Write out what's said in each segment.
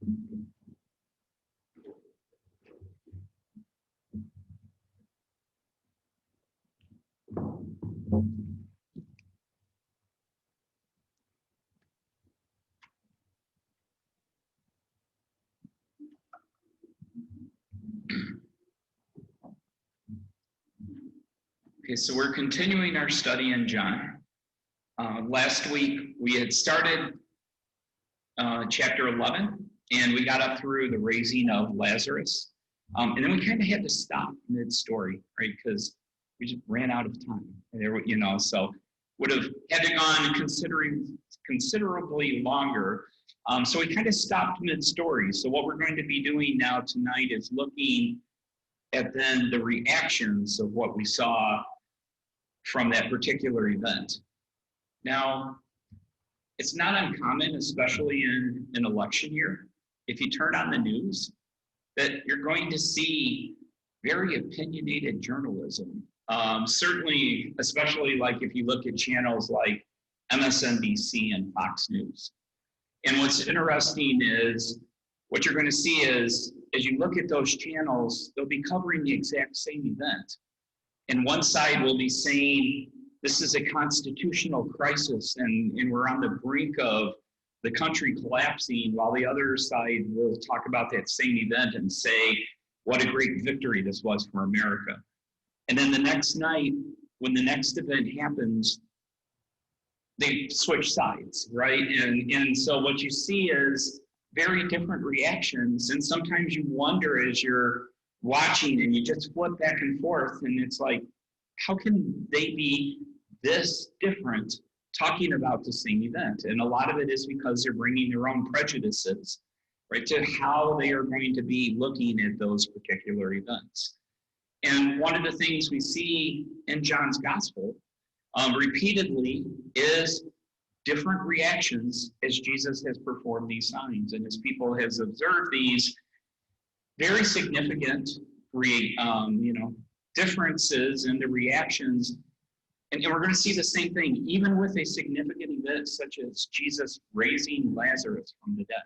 Okay, so we're continuing our study in John. Last week we had started chapter 11, and we got up through the raising of Lazarus. And then we kind of had to stop mid-story, right? Because we just ran out of time. So would have had to gone considerably longer. So we kind of stopped mid-story. So what we're going to be doing now tonight is looking at then the reactions of what we saw from that particular event. Now, it's not uncommon, especially in an election year, if you turn on the news, that you're going to see very opinionated journalism. Certainly, especially like if you look at channels like MSNBC and Fox News. And what's interesting is what you're going to see is, as you look at those channels, they'll be covering the exact same event. And one side will be saying, this is a constitutional crisis and we're on the brink of the country collapsing, while the other side will talk about that same event and say, what a great victory this was for America. And then the next night, when the next event happens, they switch sides, right? And so what you see is very different reactions. And sometimes you wonder as you're watching and you just flip back and forth, and it's like, how can they be this different talking about the same event? And a lot of it is because they're bringing their own prejudices, right, to how they are going to be looking at those particular events. And one of the things we see in John's gospel repeatedly is different reactions as Jesus has performed these signs and as people has observed these very significant differences in the reactions. And we're going to see the same thing, even with a significant event such as Jesus raising Lazarus from the dead.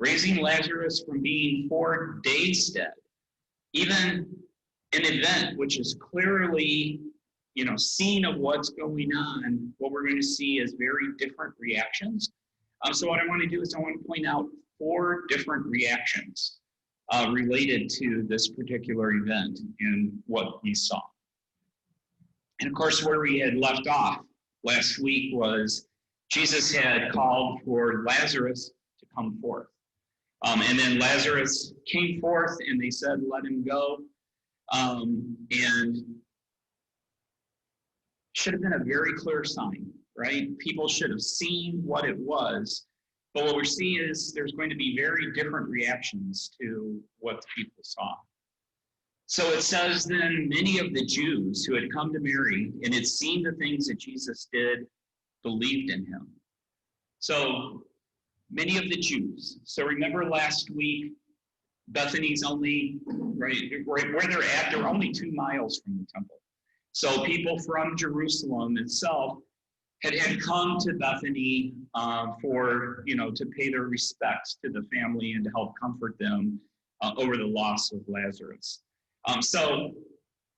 Raising Lazarus from being 4 days dead. Even an event which is clearly, seen of what's going on, what we're going to see is very different reactions. So what I want to do is I want to point out 4 different reactions related to this particular event and what we saw. And of course, where we had left off last week was Jesus had called for Lazarus to come forth. And then Lazarus came forth and they said, let him go. And should have been a very clear sign, right? People should have seen what it was. But what we're seeing is there's going to be very different reactions to what the people saw. So it says then many of the Jews who had come to Mary and had seen the things that Jesus did believed in him. So many of the Jews. So remember last week, Bethany's only, right where they're at, they're only 2 miles from the temple. So people from Jerusalem itself had come to Bethany for, to pay their respects to the family and to help comfort them over the loss of Lazarus. So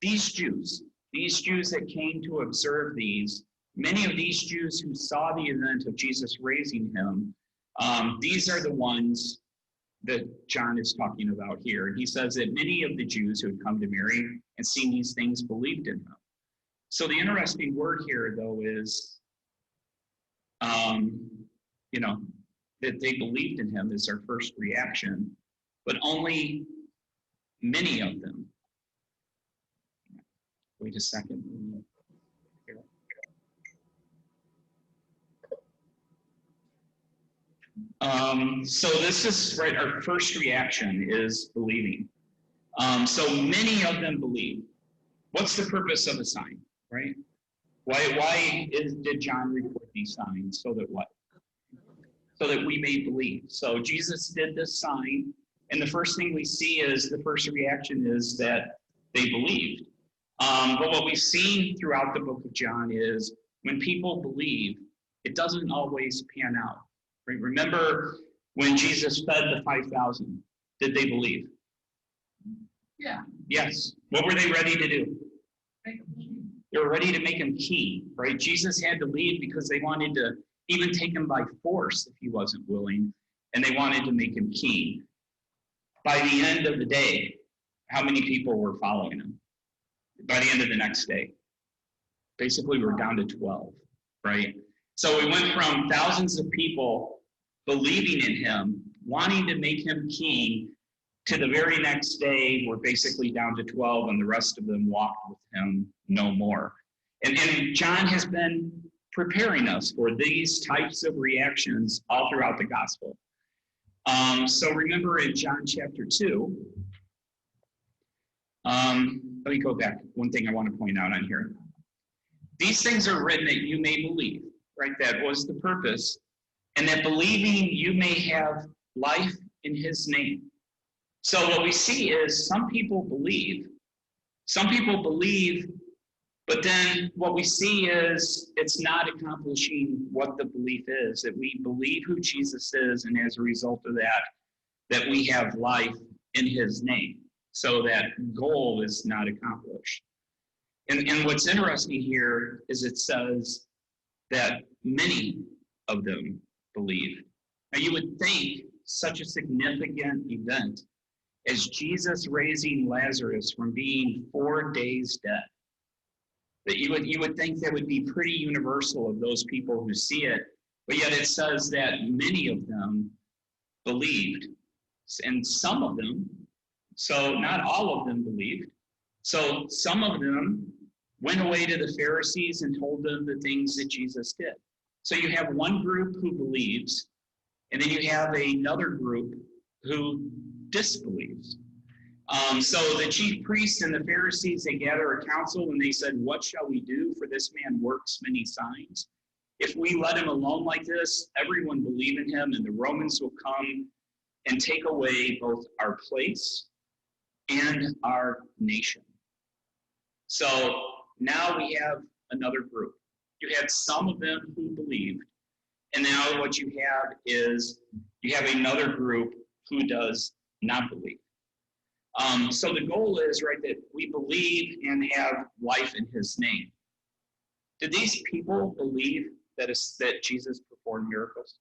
these Jews that came to observe these, many of these Jews who saw the event of Jesus raising him, these are the ones that John is talking about here. And he says that many of the Jews who had come to Mary and seen these things believed in him. So the interesting word here, though, is, that they believed in him is our first reaction, but only many of them. Wait a second. So this is, right, our first reaction is believing. So many of them believe. What's the purpose of a sign, right? Why did John record these signs? So that what? So that we may believe. So Jesus did this sign, and the first thing we see is the first reaction is that they believed. But what we've seen throughout the book of John is when people believe, it doesn't always pan out. Right? Remember When Jesus fed the 5,000, did they believe? Yeah. Yes. What were they ready to do? They were ready to make him king, right? Jesus had to leave because they wanted to even take him by force if he wasn't willing, and they wanted to make him king. By the end of the day, how many people were following him? By the end of the next day, basically we're down to 12, right? So we went from thousands of people believing in him, wanting to make him king, to the very next day, we're basically down to 12, and the rest of them walked with him no more. And John has been preparing us for these types of reactions all throughout the gospel. So remember in John chapter 2, let me go back. One thing I want to point out on here. These things are written that you may believe, right? That was the purpose. And that believing you may have life in his name. So what we see is some people believe, but then what we see is it's not accomplishing what the belief is, that we believe who Jesus is, and as a result of that, that we have life in his name. So that goal is not accomplished. And what's interesting here is it says that many of them believe. Now you would think such a significant event as Jesus raising Lazarus from being 4 days dead, that you would think that would be pretty universal of those people who see it, but yet it says that many of them believed, and some of them, so not all of them believed, so some of them went away to the Pharisees and told them the things that Jesus did. So you have one group who believes, and then you have another group who disbelieves. So the chief priests and the Pharisees, they gather a council and they said, what shall we do? For this man works many signs. If we let him alone like this, everyone believe in him, and the Romans will come and take away both our place and our nation. So now we have another group. You had some of them who believed, and now what you have is you have another group who does not believe. So the goal is, right, that we believe and have life in his name. Did these people believe that Jesus performed miracles?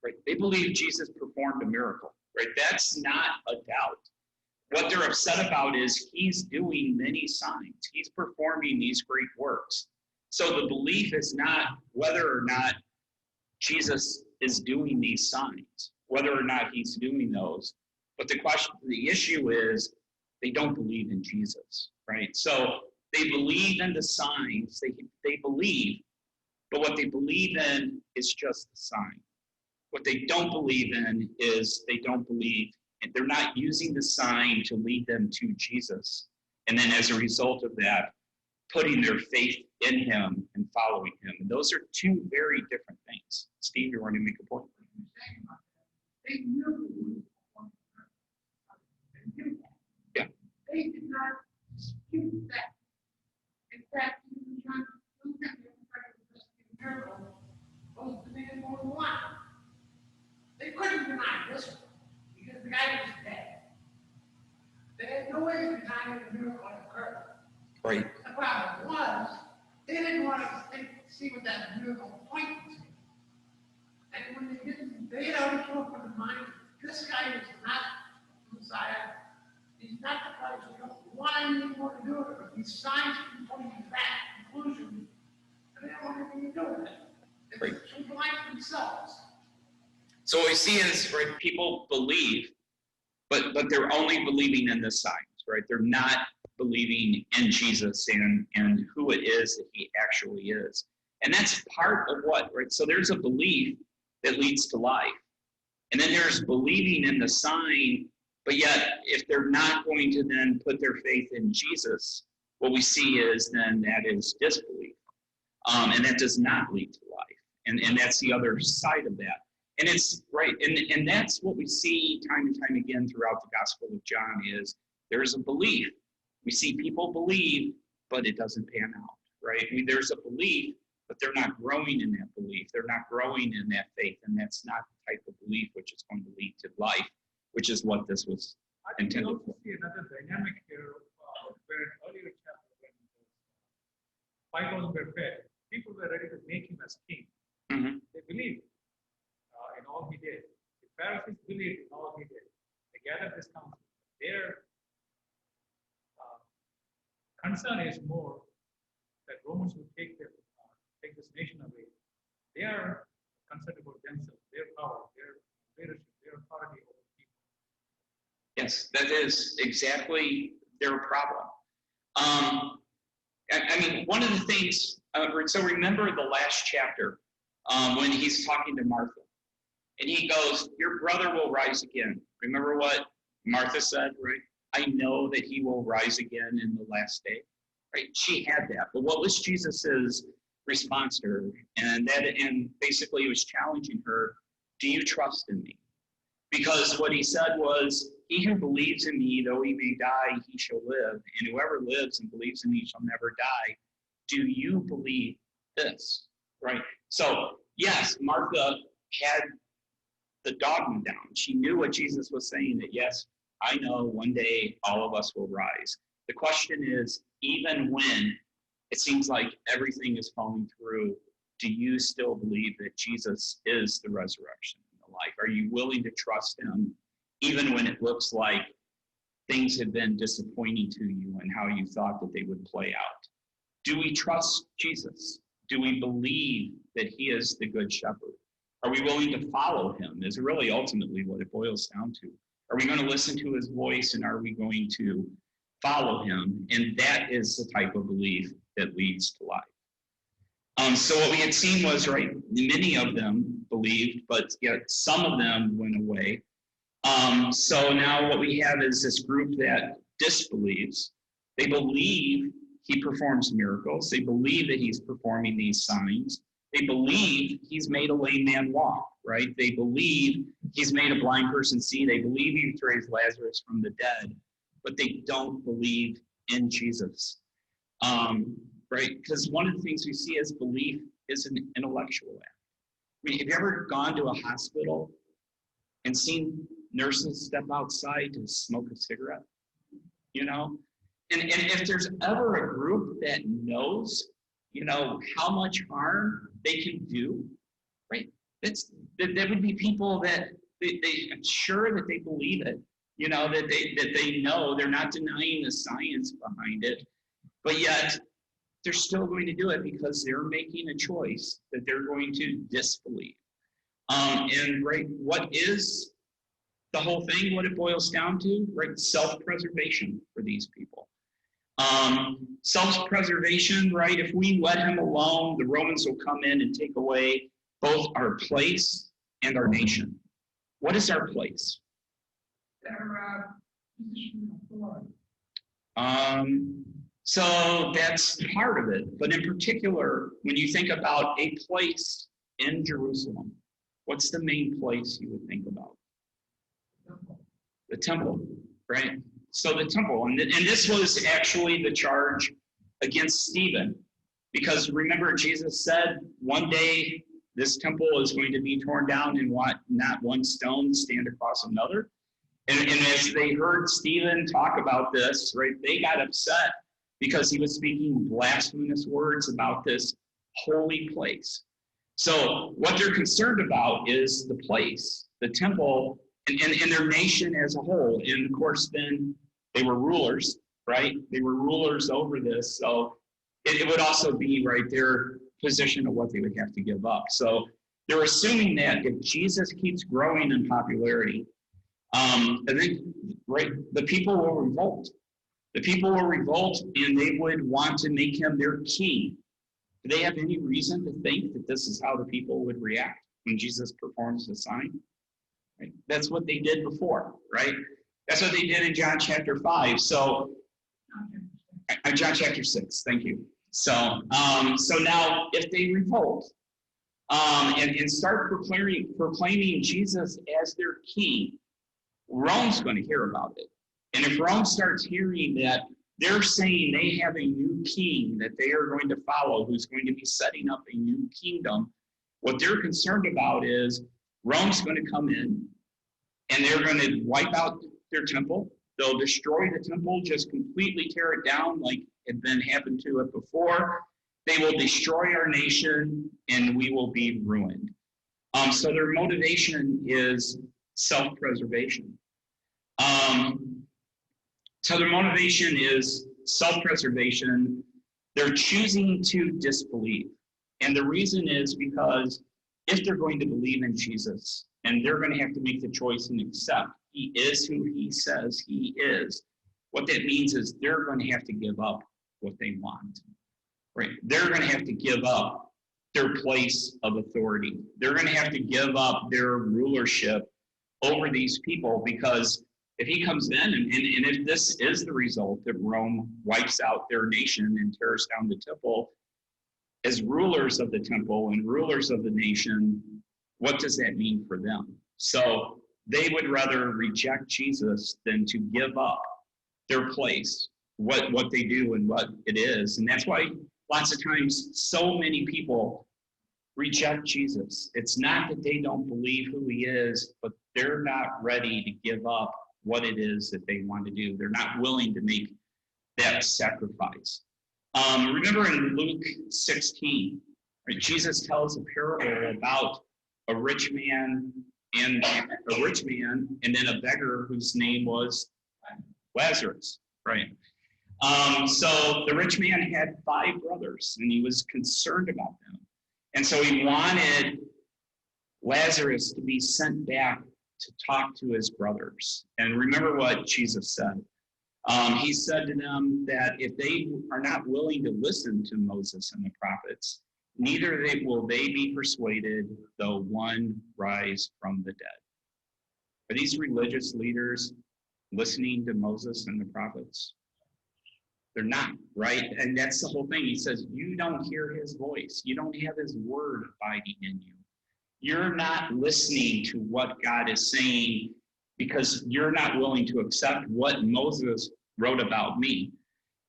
Right, they believe Jesus performed a miracle, right? That's not a doubt. What they're upset about is he's doing many signs. He's performing these great works. So the belief is not whether or not Jesus is doing these signs, whether or not he's doing those. But the issue is they don't believe in Jesus, right? So they believe in the signs, they believe, but what they believe in is just the sign. What they don't believe in is they don't believe, and they're not using the sign to lead them to Jesus. And then as a result of that, putting their faith in him and following him. And those are two very different things. Steve, you want to make a point? Yeah. They did not dispute that. In fact, even John looked at the miracle, both the man and the woman. They couldn't deny this one because the guy was dead. They had no way of denying the miracle had occurred. Right. The problem was they didn't want to see what that miracle pointed to. And when they didn't, they had already come up with the mind, this guy is not the Messiah. He's not the Christ. We don't want anything to do with it. But these signs keep pointing to that conclusion. And they don't want anything to do with it. They're too blind to themselves. So what we see is, right, people believe, but they're only believing in the signs, right? They're not believing in Jesus and who it is that he actually is. And that's part of what, right? So there's a belief that leads to life. And then there's believing in the sign, but yet if they're not going to then put their faith in Jesus, what we see is then that is disbelief. And that does not lead to life. And that's the other side of that. And it's right, and that's what we see time and time again throughout the Gospel of John is there's a belief. We see people believe, but it doesn't pan out, right? I mean, there's a belief, but they're not growing in that belief. They're not growing in that faith, and that's not the type of belief which is going to lead to life, which is what this was I think we intended also for. see another dynamic here, where in earlier chapter, when 5,000 were fed, people were ready to make him as king. Mhm. They believed in all he did. The Pharisees believed in all he did. They gathered this council. Their concern is more that Romans would take this nation away. They are concerned about themselves, their power, their leadership, their authority over people. Yes, that is exactly their problem. I mean, one of the things, so remember the last chapter when he's talking to Martha, and he goes, your brother will rise again. Remember what Martha said, right? I know that he will rise again in the last day, right? She had that. But what was Jesus's response to her? And basically he was challenging her, do you trust in me? Because what he said was, he who believes in me, though he may die, he shall live. And whoever lives and believes in me shall never die. Do you believe this? Right? So, yes, Martha had the dogma down. She knew what Jesus was saying, that yes, I know one day all of us will rise. The question is, even when it seems like everything is falling through, do you still believe that Jesus is the resurrection and the life? Are you willing to trust him even when it looks like things have been disappointing to you and how you thought that they would play out? Do we trust Jesus? Do we believe that he is the good shepherd? Are we willing to follow him is really ultimately what it boils down to. Are we going to listen to his voice, and are we going to follow him? And that is the type of belief that leads to life. So what we had seen was, right, many of them believed, but yet some of them went away. So now what we have is this group that disbelieves. They believe he performs miracles. They believe that he's performing these signs. They believe he's made a lame man walk, right? They believe he's made a blind person see. They believe he's raised Lazarus from the dead, but they don't believe in Jesus, right? Because one of the things we see as belief is an intellectual act. I mean, have you ever gone to a hospital and seen nurses step outside to smoke a cigarette? You know? And if there's ever a group that knows, you know, how much harm they can do, right? That would be people that I'm sure that they believe it, you know, that they know, they're not denying the science behind it, but yet they're still going to do it because they're making a choice that they're going to disbelieve. And right, what is the whole thing, what it boils down to, right? Self-preservation for these people. Self-preservation, right? If we let him alone, the Romans will come in and take away both our place and our nation. What is our place? Their position of authority. So that's part of it. But in particular, when you think about a place in Jerusalem, what's the main place you would think about? The temple, right? So the temple, and this was actually the charge against Stephen, because remember Jesus said one day this temple is going to be torn down and not one stone stand across another. And as they heard Stephen talk about this, right, they got upset because he was speaking blasphemous words about this holy place. So what they're concerned about is the place, the temple, and their nation as a whole. And of course, then they were rulers, right? They were rulers over this. So it would also be, right, their position of what they would have to give up. So they're assuming that if Jesus keeps growing in popularity, I think, right, the people will revolt. The people will revolt, and they would want to make him their king. Do they have any reason to think that this is how the people would react when Jesus performs the sign? Right? That's what they did before, right? That's what they did in John chapter 5. So, John chapter 6, thank you. So now if they revolt and start proclaiming Jesus as their king, Rome's going to hear about it. And if Rome starts hearing that they're saying they have a new king that they are going to follow, who's going to be setting up a new kingdom. What they're concerned about is Rome's going to come in and they're going to wipe out their temple. They'll destroy the temple, just completely tear it down like had been happened to it before. They will destroy our nation and we will be ruined. So their motivation is self-preservation. So their motivation is self-preservation. They're choosing to disbelieve. And the reason is because if they're going to believe in Jesus, and they're going to have to make the choice and accept he is who he says he is, what that means is they're going to have to give up what they want, right? They're going to have to give up their place of authority. They're going to have to give up their rulership over these people, because if he comes in and if this is the result that Rome wipes out their nation and tears down the temple, as rulers of the temple and rulers of the nation, what does that mean for them? So they would rather reject Jesus than to give up their place, what they do and what it is. And that's why lots of times so many people reject Jesus. It's not that they don't believe who he is, but they're not ready to give up what it is that they want to do. They're not willing to make that sacrifice. Remember in Luke 16, right, Jesus tells a parable about a rich man and then a beggar whose name was Lazarus, right? So the rich man had 5 brothers and he was concerned about them. And so he wanted Lazarus to be sent back to talk to his brothers. And remember what Jesus said. He said to them that if they are not willing to listen to Moses and the prophets, neither will they be persuaded, though one rise from the dead. Are these religious leaders listening to Moses and the prophets? They're not, right? And that's the whole thing. He says, you don't hear his voice. You don't have his word abiding in you. You're not listening to what God is saying because you're not willing to accept what Moses wrote about me.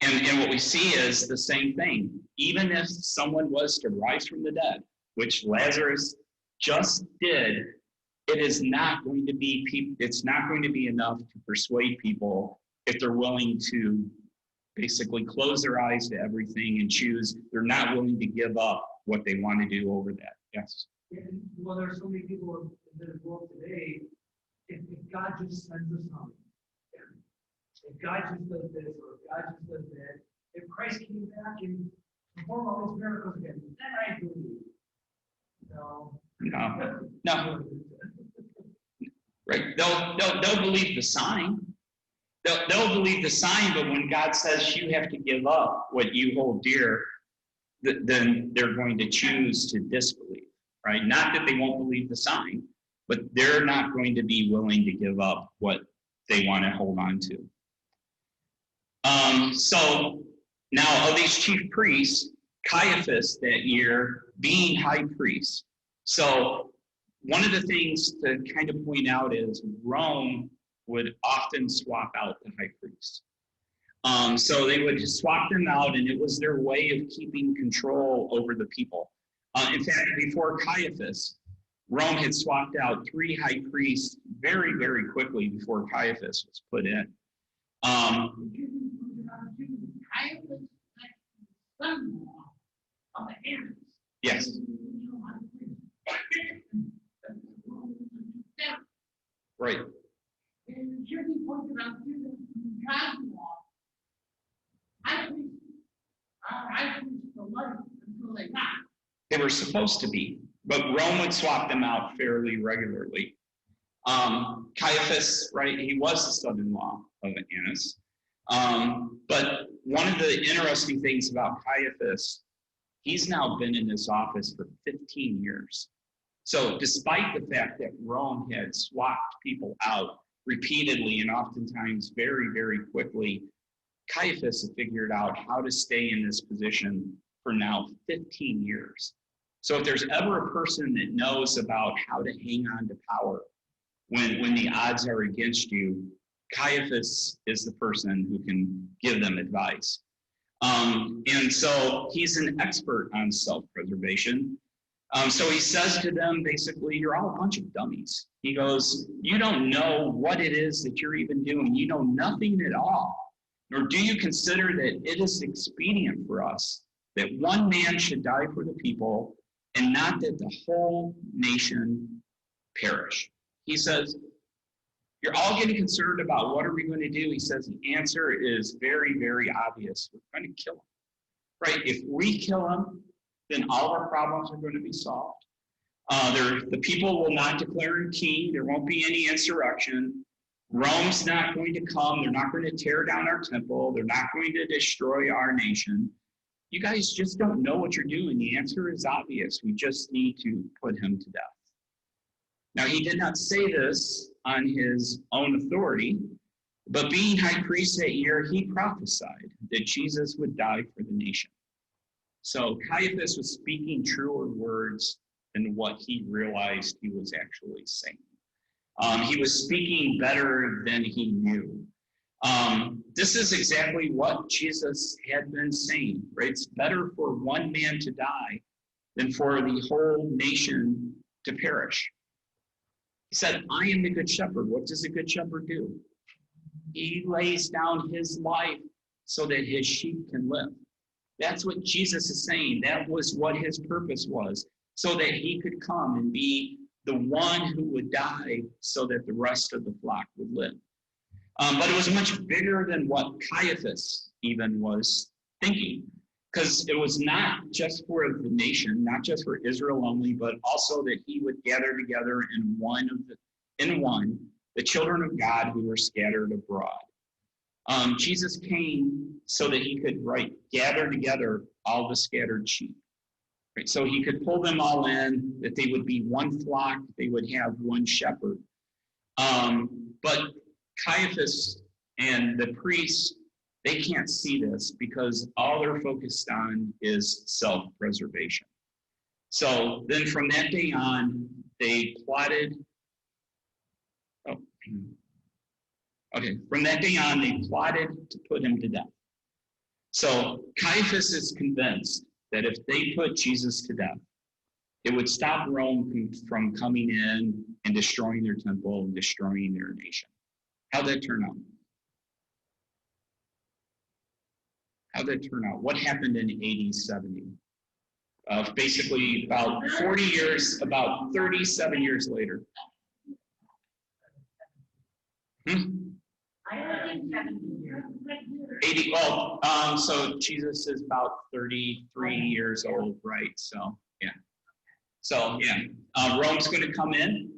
And what we see is the same thing. Even if someone was to rise from the dead, which Lazarus just did, it is not going to be it's not going to be enough to persuade people if they're willing to basically close their eyes to everything and choose. They're not willing to give up what they want to do over that. Yes. Well, there are so many people in the world today. If God just sends us something, if God just does this or if God just does that, if Christ came back and performed all these miracles again, then I believe. No. Right? They'll believe the sign. They'll believe the sign, but when God says you have to give up what you hold dear, then they're going to choose to disbelieve. Right? Not that they won't believe the sign, but they're not going to be willing to give up what they want to hold on to. So now of these chief priests, Caiaphas that year being high priest. So one of the things to kind of point out is Rome would often swap out the high priest. So they would just swap them out, and it was their way of keeping control over the people. In fact, before Caiaphas, Rome had swapped out 3 high priests very, very quickly before Caiaphas was put in. Caiaphas, son-in-law of Annas. Yes. Right. And here he pointed out God's law. High priests are high priests for life until they die. They were supposed to be, but Rome would swap them out fairly regularly. Caiaphas, right, he was the son-in-law of Annas. But one of the interesting things about Caiaphas, he's now been in this office for 15 years. So despite the fact that Rome had swapped people out repeatedly and oftentimes very, very quickly, Caiaphas had figured out how to stay in this position for now 15 years. So if there's ever a person that knows about how to hang on to power when the odds are against you, Caiaphas is the person who can give them advice. And so he's an expert on self-preservation. So he says to them, basically, you're all a bunch of dummies. He goes, you don't know what it is that you're even doing. You know nothing at all. Nor do you consider that it is expedient for us that one man should die for the people and not that the whole nation perish. He says, you're all getting concerned about what are we going to do. He says the answer is very, very obvious. We're going to kill him, right? If we kill him, then all our problems are going to be solved. The people will not declare him king. There won't be any insurrection. Rome's not going to come. They're not going to tear down our temple. They're not going to destroy our nation. You guys just don't know what you're doing. The answer is obvious. We just need to put him to death. Now, he did not say this on his own authority, but being high priest that year, he prophesied that Jesus would die for the nation. So Caiaphas was speaking truer words than what he realized he was actually saying. He was speaking better than he knew. This is exactly what Jesus had been saying, right? It's better for one man to die than for the whole nation to perish. He said, I am the good shepherd. What does a good shepherd do? He lays down his life so that his sheep can live. That's what Jesus is saying. That was what his purpose was, so that he could come and be the one who would die so that the rest of the flock would live. But it was much bigger than what Caiaphas even was thinking, because it was not just for the nation, not just for Israel only, but also that he would gather together in one the children of God who were scattered abroad. Jesus came so that he could gather together all the scattered sheep. Right? So he could pull them all in, that they would be one flock, they would have one shepherd. But Caiaphas and the priests, they can't see this because all they're focused on is self-preservation. So then from that day on, they plotted. From that day on, they plotted to put him to death. So Caiaphas is convinced that if they put Jesus to death, it would stop Rome from coming in and destroying their temple and destroying their nation. How'd that turn out? What happened in AD 70? Basically about 40 years, about 37 years later. I think 70 years. 80, so Jesus is about 33 years old, right? So, yeah. Rome's going to come in.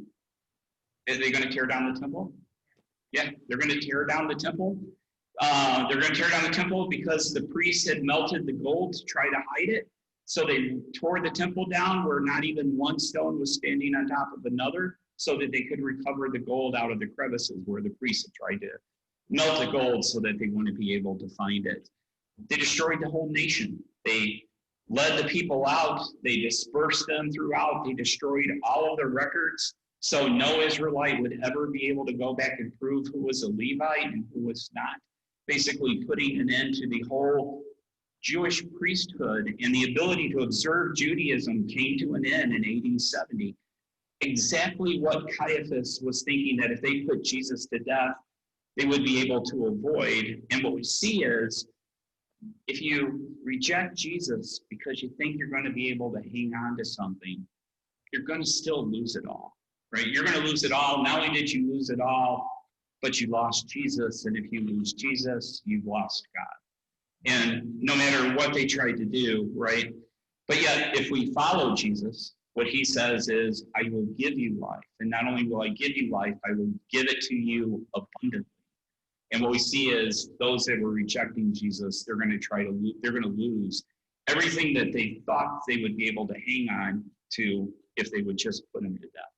Are they going to tear down the temple? Yeah, they're going to tear down the temple. They're going to tear down the temple because the priests had melted the gold to try to hide it. So they tore the temple down where not even one stone was standing on top of another so that they could recover the gold out of the crevices where the priests had tried to melt the gold so that they wouldn't be able to find it. They destroyed the whole nation. They led the people out. They dispersed them throughout. They destroyed all of their records. So no Israelite would ever be able to go back and prove who was a Levite and who was not. Basically putting an end to the whole Jewish priesthood, and the ability to observe Judaism came to an end in AD 70. Exactly what Caiaphas was thinking, that if they put Jesus to death, they would be able to avoid. And what we see is, if you reject Jesus because you think you're going to be able to hang on to something, you're going to still lose it all, right? You're going to lose it all. Not only did you lose it all, but you lost Jesus. And if you lose Jesus, you've lost God. And no matter what they tried to do, right? But yet, if we follow Jesus, what he says is, I will give you life. And not only will I give you life, I will give it to you abundantly. And what we see is those that were rejecting Jesus, they're going to lose everything that they thought they would be able to hang on to if they would just put him to death.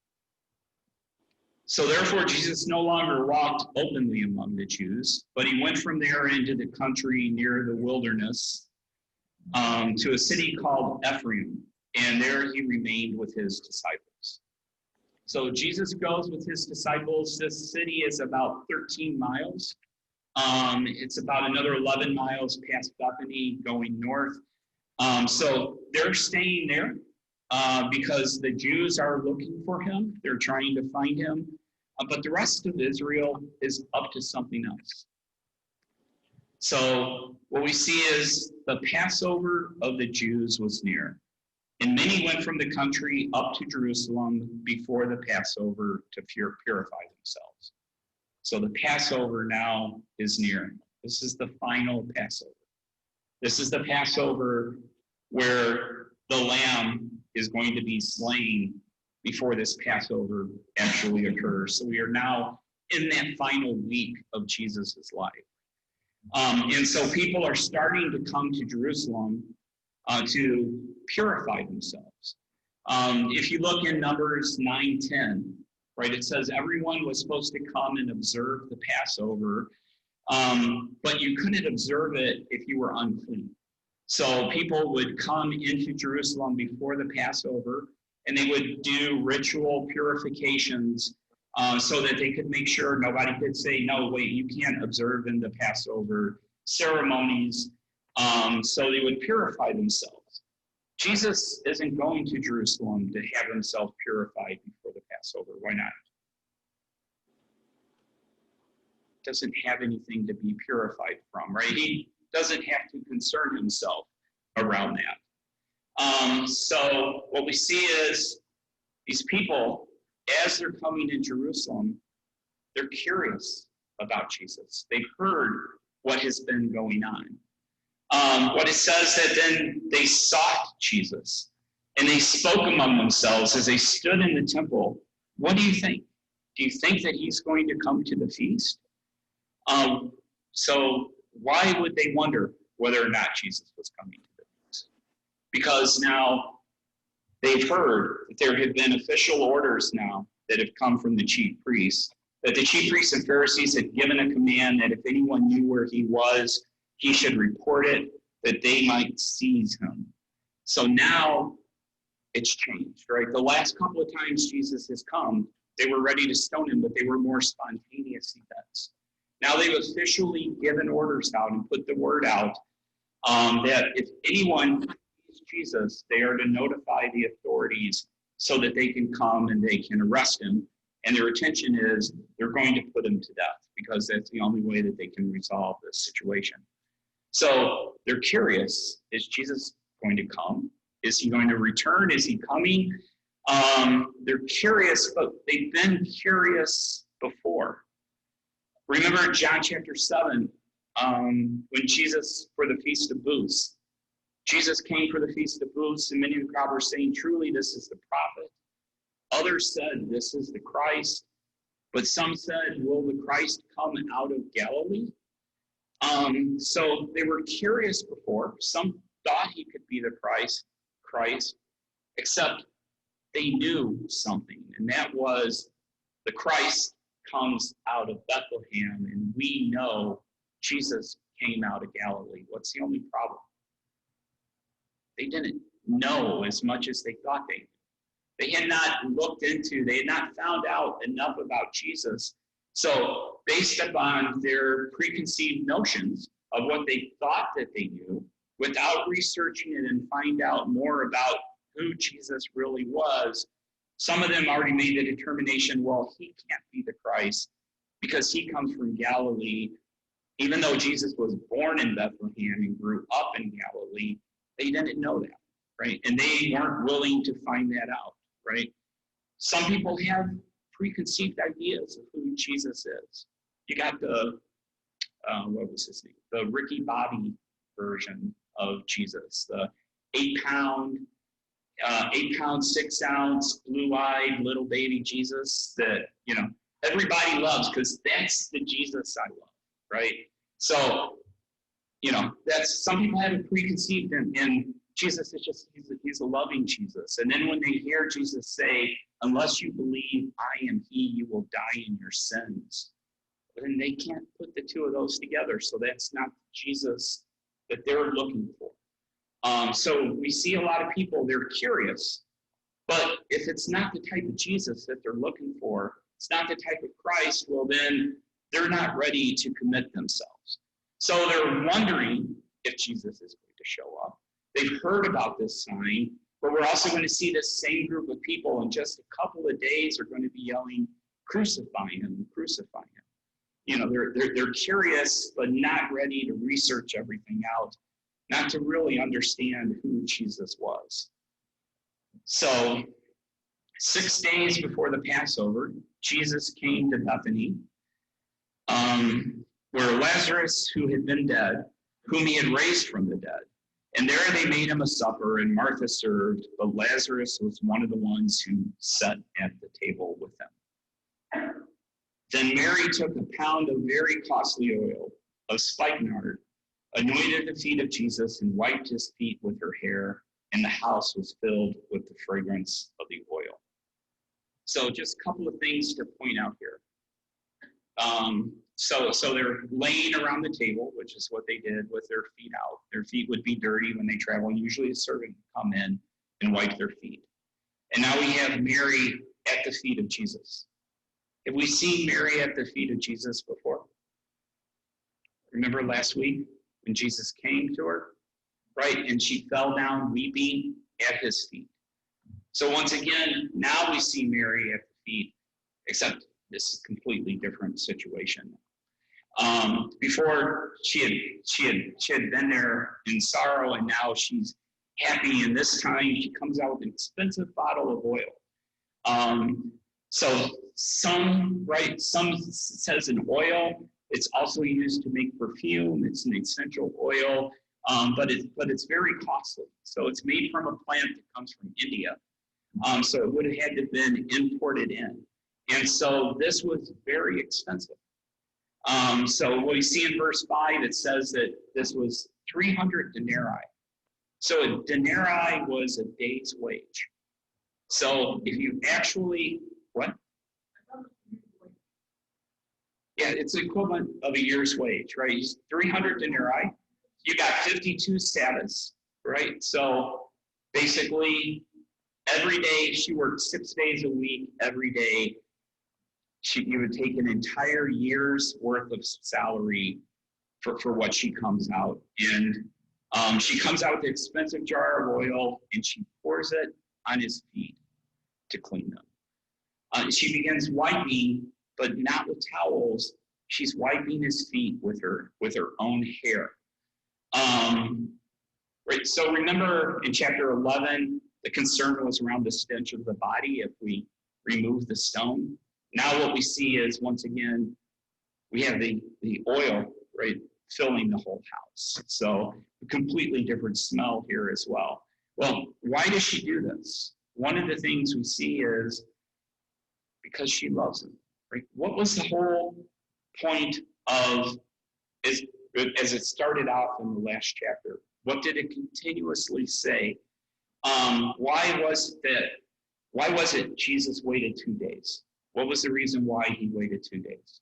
So therefore, Jesus no longer walked openly among the Jews, but he went from there into the country near the wilderness to a city called Ephraim, and there he remained with his disciples. So Jesus goes with his disciples. This city is about 13 miles. It's about another 11 miles past Bethany going north. So they're staying there because the Jews are looking for him. They're trying to find him. But the rest of Israel is up to something else. So what we see is the Passover of the Jews was near. And many went from the country up to Jerusalem before the Passover to purify themselves. So the Passover now is near. This is the final Passover. This is the Passover where the lamb is going to be slain before this Passover actually occurs. So we are now in that final week of Jesus' life. And so people are starting to come to Jerusalem to purify themselves. If you look in Numbers 9:10, right, it says everyone was supposed to come and observe the Passover, but you couldn't observe it if you were unclean. So people would come into Jerusalem before the Passover, and they would do ritual purifications so that they could make sure nobody could say, no, wait, you can't observe in the Passover ceremonies. So they would purify themselves. Jesus isn't going to Jerusalem to have himself purified before the Passover. Why not? Doesn't have anything to be purified from, right? He doesn't have to concern himself around that. So what we see is these people, as they're coming in Jerusalem, they're curious about Jesus. They've heard what has been going on. What it says that then they sought Jesus, and they spoke among themselves as they stood in the temple. What do you think? Do you think that he's going to come to the feast? So why would they wonder whether or not Jesus was coming to the feast? Because now they've heard that there have been official orders now that have come from the chief priests, that the chief priests and Pharisees had given a command that if anyone knew where he was, he should report it, that they might seize him. So now it's changed, right? The last couple of times Jesus has come, they were ready to stone him, but they were more spontaneous events. Now they've officially given orders out and put the word out that if anyone sees Jesus, they are to notify the authorities so that they can come and they can arrest him. And their intention is they're going to put him to death because that's the only way that they can resolve this situation. So they're curious, is Jesus going to come? Is he going to return? Is he coming? They're curious, but they've been curious before. Remember in John chapter 7, when Jesus, for the Feast of Booths, Jesus came for the Feast of Booths, and many of the crowd were saying, truly, this is the prophet. Others said, this is the Christ. But some said, will the Christ come out of Galilee? So they were curious before. Some thought he could be the Christ, except they knew something, and that was the Christ comes out of Bethlehem, and we know Jesus came out of Galilee. What's the only problem? They didn't know as much as they thought they knew. They had not looked into, they had not found out enough about Jesus. So based upon their preconceived notions of what they thought that they knew, without researching it and find out more about who Jesus really was, some of them already made the determination, well, he can't be the Christ because he comes from Galilee. Even though Jesus was born in Bethlehem and grew up in Galilee, they didn't know that, right? And they weren't willing to find that out, right? Some people have preconceived ideas of who Jesus is. You got the, what was his name? The Ricky Bobby version of Jesus, the 8-pound, 6-ounce, blue-eyed little baby Jesus that, you know, everybody loves because that's the Jesus I love, right? So, you know, that's, some people have it preconceived, and Jesus is just, he's a loving Jesus. And then when they hear Jesus say, unless you believe I am he, you will die in your sins, then they can't put the two of those together. So that's not Jesus that they're looking for. So we see a lot of people, they're curious, But if it's not the type of Jesus that they're looking for, it's not the type of Christ, well, then they're not ready to commit themselves. So they're wondering if Jesus is going to show up. They've heard about this sign, but we're also going to see this same group of people in just a couple of days are going to be yelling, crucify him, crucify him. You know, they're curious, but not ready to research everything out, not to really understand who Jesus was. So 6 days before the Passover, Jesus came to Bethany, where Lazarus, who had been dead, whom he had raised from the dead. And there they made him a supper, and Martha served, but Lazarus was one of the ones who sat at the table with them. Then Mary took a pound of very costly oil of spikenard, anointed the feet of Jesus, and wiped his feet with her hair, and the house was filled with the fragrance of the oil. So just a couple of things to point out here. So they're laying around the table, which is what they did with their feet out. Their feet would be dirty when they travel. Usually a servant would come in and wipe their feet. And now we have Mary at the feet of Jesus. Have we seen Mary at the feet of Jesus before? Remember last week when Jesus came to her, right? And she fell down weeping at his feet. So once again, now we see Mary at the feet, except this is a completely different situation. Before she had been there in sorrow, and now she's happy. And this time she comes out with an expensive bottle of oil. So some says an oil. It's also used to make perfume. It's an essential oil, but it's very costly. So it's made from a plant that comes from India. So it would have had to have been imported in. And so this was very expensive. So what we see in verse 5, it says that this was 300 denarii. So a denarii was a day's wage. So if you actually, what? Yeah, it's the equivalent of a year's wage, right? 300 denarii. You got 52 Sabbaths, right? So basically, every day she worked 6 days a week. Every day, you would take an entire year's worth of salary for what she comes out. And she comes out with an expensive jar of oil, and she pours it on his feet to clean them. She begins wiping, but not with towels. She's wiping his feet with her own hair. Right. So remember in chapter 11, the concern was around the stench of the body if we remove the stone. Now what we see is, once again, we have the oil, right, filling the whole house. So a completely different smell here as well. Well, why does she do this? One of the things we see is because she loves him. Right? What was the whole point of, as it started off in the last chapter? What did it continuously say? Why was it Jesus waited 2 days? What was the reason why he waited 2 days?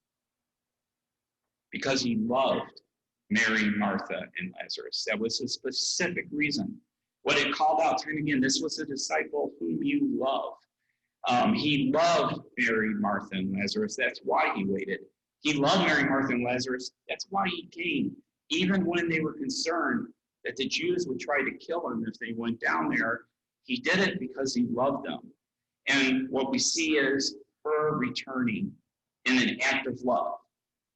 Because he loved Mary, Martha, and Lazarus. That was a specific reason. What it called out time again, this was a disciple whom you love. He loved Mary, Martha, and Lazarus. That's why he waited. He loved Mary, Martha, and Lazarus. That's why he came. Even when they were concerned that the Jews would try to kill him if they went down there, he did it because he loved them. And what we see is her returning in an act of love.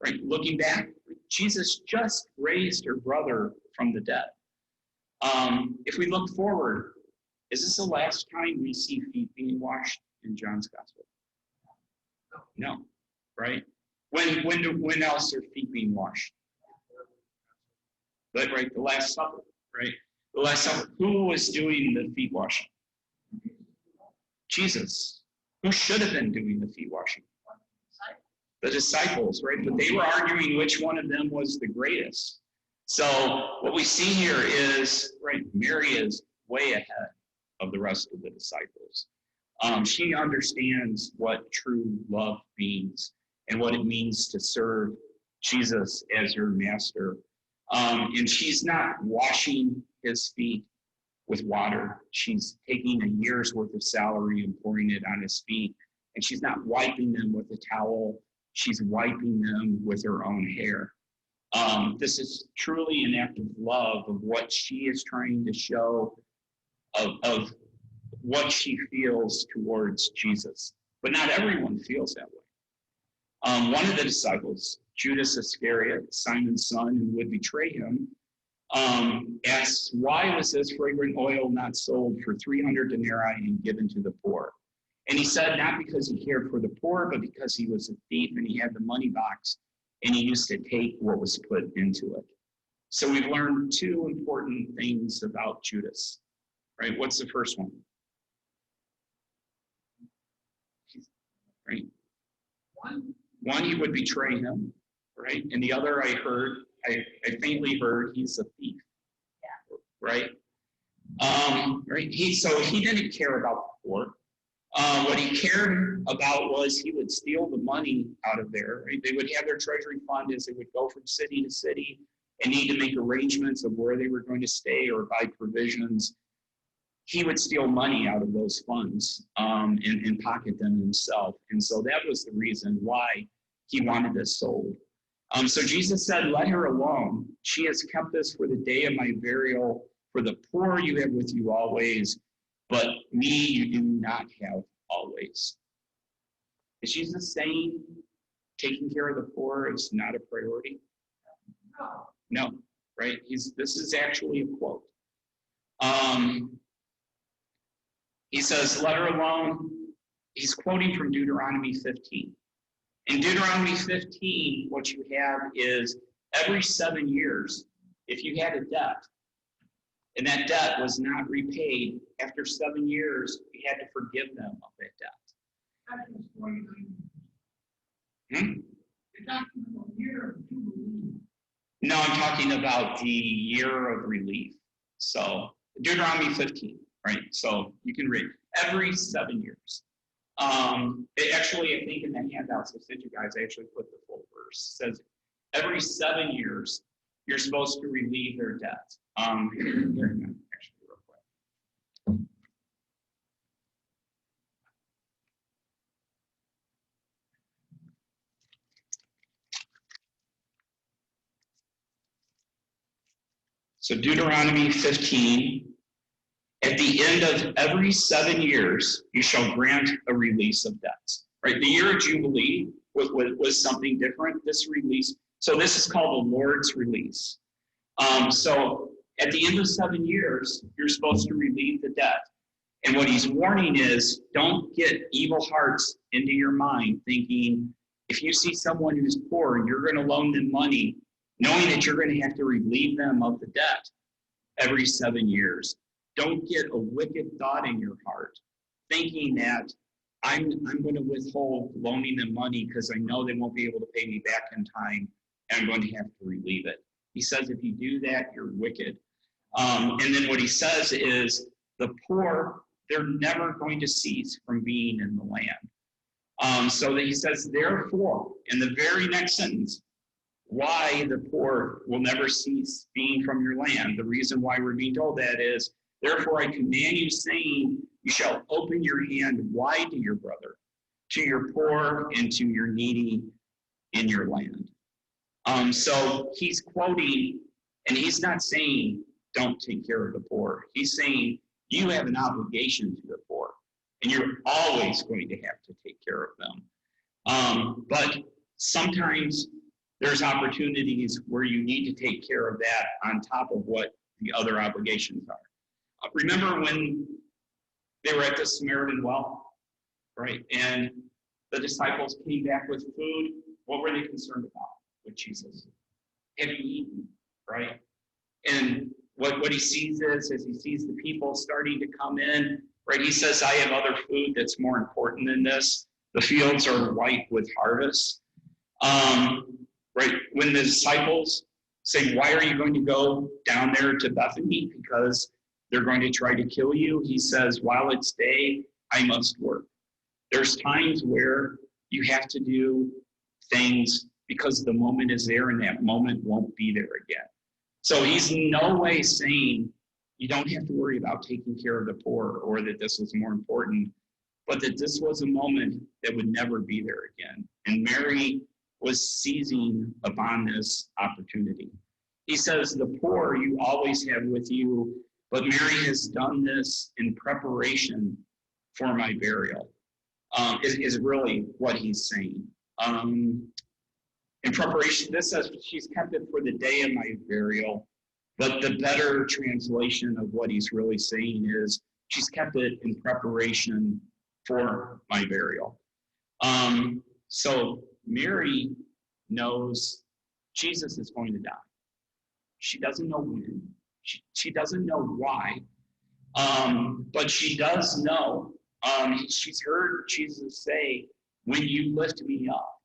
Right? Looking back, Jesus just raised her brother from the dead. If we look forward, is this the last time we see feet being washed in John's Gospel? No, right? When else are feet being washed? But right, the Last Supper, right? The Last Supper. Who was doing the feet washing? Jesus. Who should have been doing the feet washing? The disciples, right? But they were arguing which one of them was the greatest. So what we see here is, right, Mary is way ahead of the rest of the disciples. She understands what true love means and what it means to serve Jesus as your master. And she's not washing his feet with water. She's taking a year's worth of salary and pouring it on his feet. And she's not wiping them with a towel. She's wiping them with her own hair. This is truly an act of love of what she is trying to show of what she feels towards Jesus. But not everyone feels that way. One of the disciples, Judas Iscariot, Simon's son, who would betray him, asks, why was this fragrant oil not sold for 300 denarii and given to the poor? And he said, not because he cared for the poor, but because he was a thief and he had the money box and he used to take what was put into it. So we've learned two important things about Judas, right? What's the first one? Right? One, he would betray him, right? And the other I faintly heard he's a thief, right? Right? So he didn't care about the poor. What he cared about was he would steal the money out of there. Right? They would have their treasury fund as they would go from city to city and need to make arrangements of where they were going to stay or buy provisions. He would steal money out of those funds and pocket them himself. And so that was the reason why he wanted this sold. So Jesus said, let her alone. She has kept this for the day of my burial. For the poor you have with you always, but me you do not have always. Is Jesus saying taking care of the poor is not a priority? No, right? This is actually a quote. He says, let her alone. He's quoting from Deuteronomy 15. In Deuteronomy 15, what you have is every 7 years, if you had a debt, and that debt was not repaid, after 7 years, you had to forgive them of that debt. You're talking about year of Jubilee. No, I'm talking about the year of relief. So Deuteronomy 15, right? So you can read every 7 years. Actually, I think in the handouts I sent you guys, I actually put the full verse. It says every 7 years, you're supposed to relieve their debt. Actually, real quick. So Deuteronomy 15, at the end of every 7 years, you shall grant a release of debts. Right? The year of Jubilee was something different. This release, so this is called the Lord's release. So at the end of 7 years, you're supposed to relieve the debt. And what he's warning is, don't get evil hearts into your mind thinking, if you see someone who's poor, you're going to loan them money, knowing that you're going to have to relieve them of the debt every 7 years. Don't get a wicked thought in your heart, thinking that I'm going to withhold loaning them money because I know they won't be able to pay me back in time, and I'm going to have to relieve it. He says if you do that, you're wicked. And then what he says is the poor, they're never going to cease from being in the land. So that he says, therefore, in the very next sentence, why the poor will never cease being from your land. The reason why we're being told that is, therefore I command you, saying, you shall open your hand wide to your brother, to your poor, and to your needy in your land. So he's quoting, and he's not saying, don't take care of the poor. He's saying, you have an obligation to the poor, and you're always going to have to take care of them. But sometimes there's opportunities where you need to take care of that on top of what the other obligations are. Remember when they were at the Samaritan well, right? And the disciples came back with food. What were they concerned about with Jesus? Have you eaten, right? And what he sees is, as he sees the people starting to come in, right? He says, I have other food that's more important than this. The fields are white with harvest. Right? When the disciples say, why are you going to go down there to Bethany? Because they're going to try to kill you. He says, while it's day, I must work. There's times where you have to do things because the moment is there and that moment won't be there again. So he's in no way saying you don't have to worry about taking care of the poor or that this was more important, but that this was a moment that would never be there again. And Mary was seizing upon this opportunity. He says, the poor you always have with you, but Mary has done this in preparation for my burial, is really what he's saying. In preparation, this says she's kept it for the day of my burial, but the better translation of what he's really saying is she's kept it in preparation for my burial. So Mary knows Jesus is going to die. She doesn't know when. She doesn't know why. But she does know. She's heard Jesus say, when you lift me up.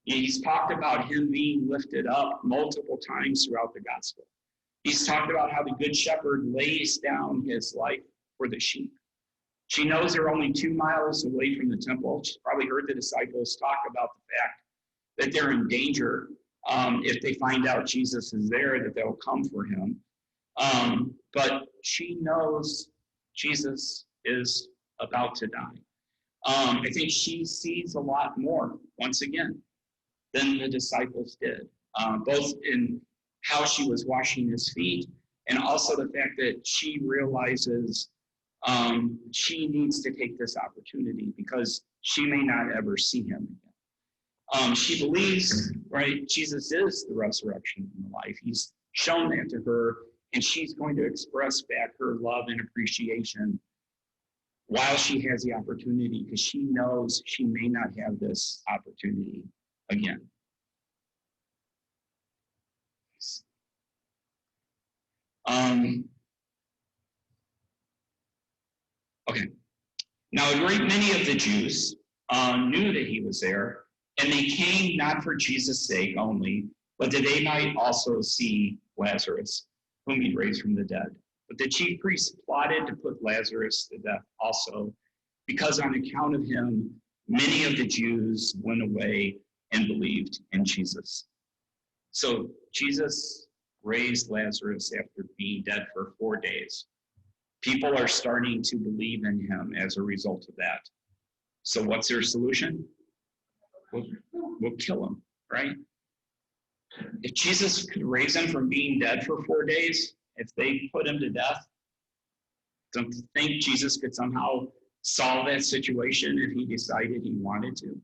He's talked about him being lifted up multiple times throughout the gospel. He's talked about how the good shepherd lays down his life for the sheep. She knows they're only 2 miles away from the temple. She's probably heard the disciples talk about the fact that they're in danger. If they find out Jesus is there, that they'll come for him. But she knows Jesus is about to die. I think she sees a lot more, once again, than the disciples did, both in how she was washing his feet and also the fact that she realizes she needs to take this opportunity because she may not ever see him again. She believes, right, Jesus is the resurrection and the life. He's shown that to her, and she's going to express back her love and appreciation while she has the opportunity, because she knows she may not have this opportunity again. Okay. Now, a great many of the Jews knew that he was there, and they came not for Jesus' sake only, but that they might also see Lazarus, whom he raised from the dead. But the chief priests plotted to put Lazarus to death also, because on account of him, many of the Jews went away and believed in Jesus. So Jesus raised Lazarus after being dead for 4 days. People are starting to believe in him as a result of that. So what's their solution? We'll kill him, right? If Jesus could raise him from being dead for 4 days, if they put him to death, don't you think Jesus could somehow solve that situation if he decided he wanted to?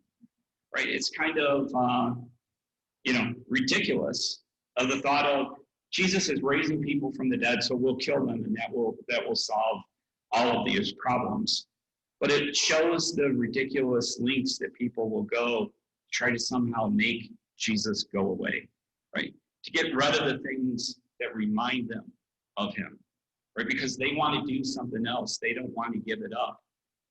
Right? It's kind of, ridiculous of the thought of Jesus is raising people from the dead, so we'll kill them, and that will solve all of these problems. But it shows the ridiculous lengths that people will go to try to somehow make Jesus go away, right? To get rid of the things that remind them of him, right? Because they want to do something else. They don't want to give it up.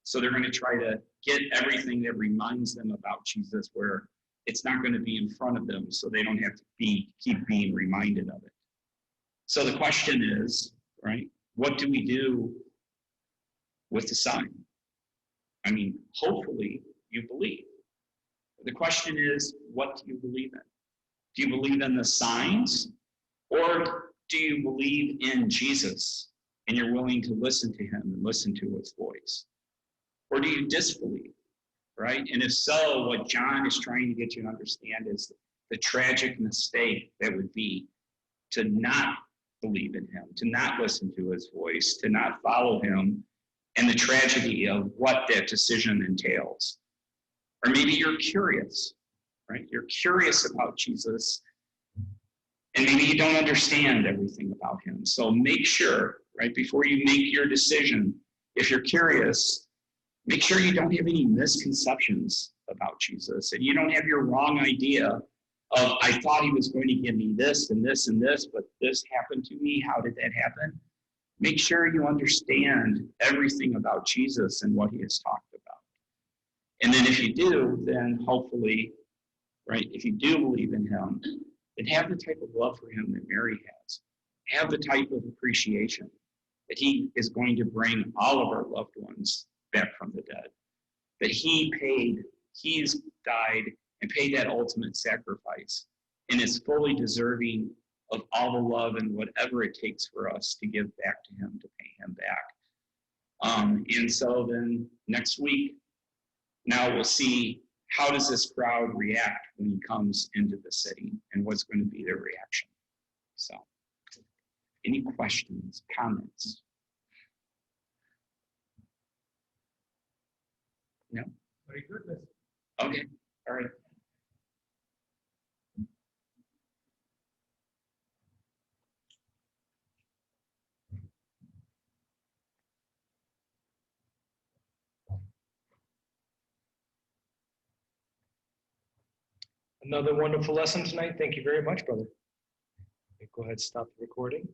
So they're going to try to get everything that reminds them about Jesus where it's not going to be in front of them, so they don't have to keep being reminded of it. So the question is, right, what do we do with the sign? I mean, hopefully you believe. The question is, what do you believe in? Do you believe in the signs, or do you believe in Jesus and you're willing to listen to him and listen to his voice? Or do you disbelieve, right? And if so, what John is trying to get you to understand is the tragic mistake that would be to not believe in him, to not listen to his voice, to not follow him, and the tragedy of what that decision entails. Or maybe you're curious, right? You're curious about Jesus, and maybe you don't understand everything about him. So make sure, right, before you make your decision, if you're curious, make sure you don't have any misconceptions about Jesus, and you don't have your wrong idea of, I thought he was going to give me this and this and this, but this happened to me. How did that happen? Make sure you understand everything about Jesus and what he has talked about. And then if you do, then hopefully, right, if you do believe in him, then have the type of love for him that Mary has. Have the type of appreciation that he is going to bring all of our loved ones back from the dead. That he's died and paid that ultimate sacrifice and is fully deserving of all the love and whatever it takes for us to give back to him, to pay him back. And so then next week, now we'll see how does this crowd react when he comes into the city and what's going to be their reaction. So, any questions, comments? No? Very good. Let's Okay, all right. Another wonderful lesson tonight. Thank you very much, brother. Go ahead, stop the recording.